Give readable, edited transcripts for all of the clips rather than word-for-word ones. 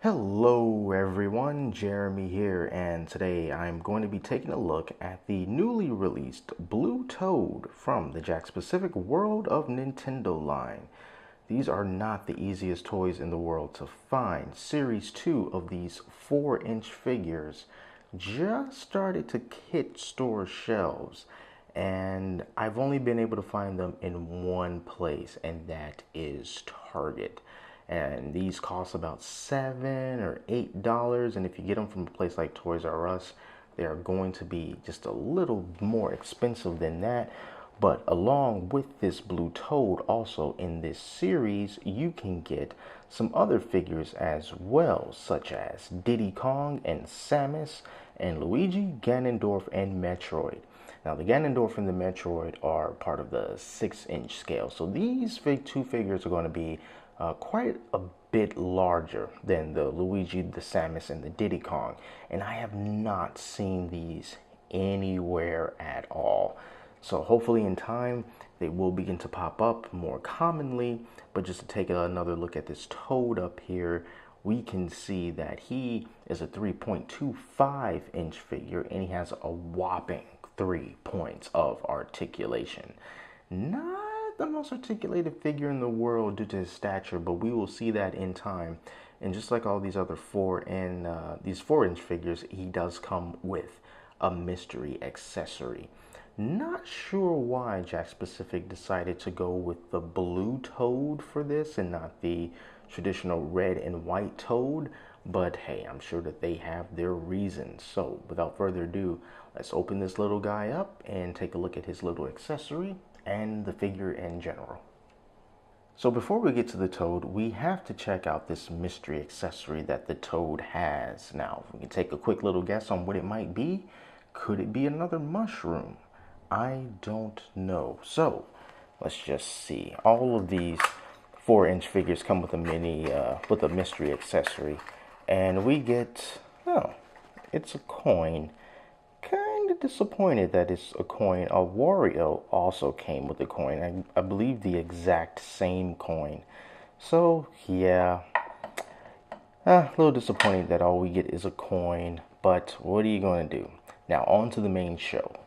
Hello everyone, Jeremy here, and today I'm going to be taking a look at the newly released Blue Toad from the Jakk Specific World of Nintendo line. These are not the easiest toys in the world to find. Series 2 of these 4-inch figures just started to hit store shelves, and I've only been able to find them in one place, and that is Target. And these cost about $7 or $8, and if you get them from a place like Toys R Us, they are going to be just a little more expensive than that. But along with this Blue Toad, also in this series, you can get some other figures as well, such as Diddy Kong and Samus and Luigi, Ganondorf, and Metroid. Now, the Ganondorf and the Metroid are part of the 6-inch scale, so these two figures are going to be quite a bit larger than the Luigi, the Samus, and the Diddy Kong, and I have not seen these anywhere at all. So hopefully in time they will begin to pop up more commonly. But just to take another look at this Toad up here, we can see that he is a 3.25-inch figure, and he has a whopping 3 points of articulation. Not the most articulated figure in the world due to his stature, but we will see that in time. And just like all these other 4-inch figures, he does come with a mystery accessory. Not sure why Jakk Specific decided to go with the Blue Toad for this and not the traditional red and white Toad, but hey, I'm sure that they have their reasons. So without further ado, let's open this little guy up and take a look at his little accessory and the figure in general. So before we get to the Toad, we have to check out this mystery accessory that the Toad has. Now, we can take a quick little guess on what it might be. Could it be another mushroom? I don't know. So let's just see. All of these 4-inch figures come with a mystery accessory, and we get, oh, it's a coin. Kind of disappointed that it's a coin. A Wario also came with a coin. I believe the exact same coin. So yeah, a little disappointing that all we get is a coin. But what are you going to do? Now on to the main show.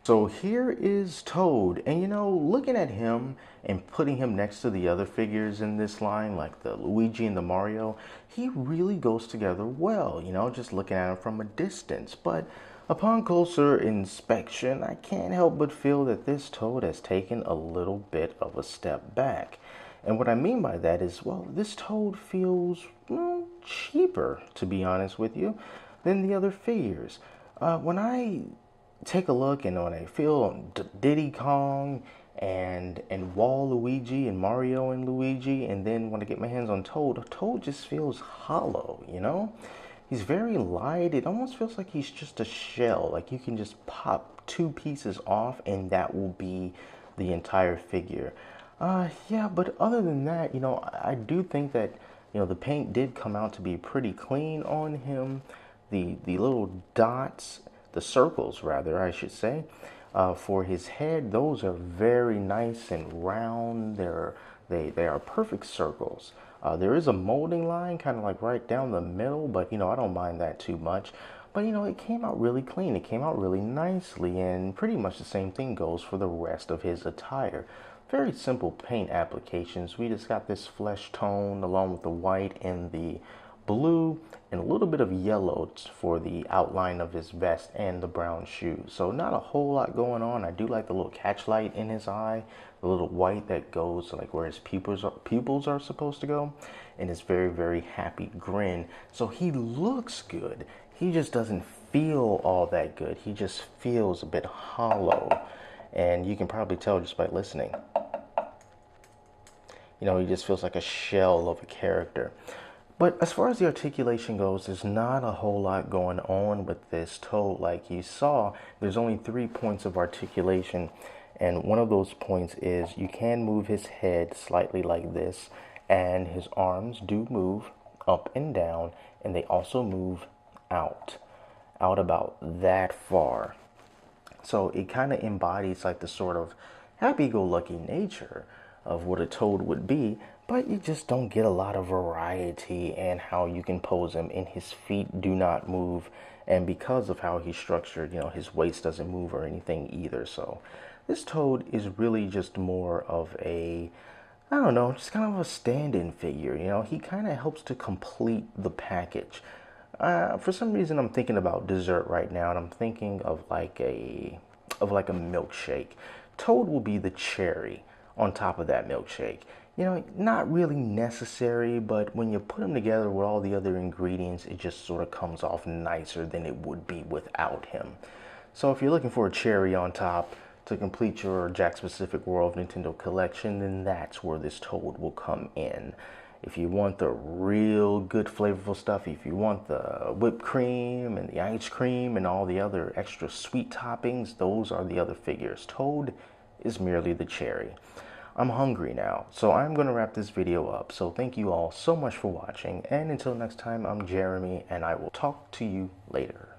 So here is Toad, and looking at him and putting him next to the other figures in this line, like the Luigi and the Mario, he really goes together well, just looking at him from a distance. But upon closer inspection, I can't help but feel that this Toad has taken a little bit of a step back. And what I mean by that is, well, this Toad feels, cheaper, to be honest with you, than the other figures. When I take a look and when I feel Diddy Kong and Waluigi and Mario and Luigi, and then when I get my hands on Toad, Toad just feels hollow, He's very light. It almost feels like he's just a shell. Like you can just pop 2 pieces off and that will be the entire figure. Yeah, but other than that, I do think that, the paint did come out to be pretty clean on him. The little dots, the circles rather, I should say, for his head, those are very nice and round. They are perfect circles. There is a molding line kind of like right down the middle, but I don't mind that too much. But it came out really clean. It came out really nicely, and pretty much the same thing goes for the rest of his attire. Very simple paint applications. We just got this flesh tone along with the white and the blue and a little bit of yellow for the outline of his vest and the brown shoes. So not a whole lot going on. I do like the little catch light in his eye, the little white that goes to like where his pupils are supposed to go, and his very, very happy grin. So he looks good. He just doesn't feel all that good. He just feels a bit hollow, and you can probably tell just by listening. He just feels like a shell of a character. But as far as the articulation goes, there's not a whole lot going on with this Toad. Like you saw, there's only 3 points of articulation, and one of those points is you can move his head slightly like this, and his arms do move up and down, and they also move out about that far. So it kind of embodies like the sort of happy-go-lucky nature of what a Toad would be, but you just don't get a lot of variety in how you can pose him. And his feet do not move, and because of how he's structured, his waist doesn't move or anything either. So this Toad is really just more of a, I don't know, just kind of a stand-in figure. He kind of helps to complete the package. For some reason, I'm thinking about dessert right now, and I'm thinking of like a milkshake. Toad will be the cherry on top of that milkshake. Not really necessary, but when you put them together with all the other ingredients, it just sort of comes off nicer than it would be without him. So if you're looking for a cherry on top to complete your Jakk Specific World of Nintendo collection, then that's where this Toad will come in. If you want the real good flavorful stuff, if you want the whipped cream and the ice cream and all the other extra sweet toppings, those are the other figures. Toad is merely the cherry. I'm hungry now, so I'm going to wrap this video up. So thank you all so much for watching, and until next time, I'm Jeremy, and I will talk to you later.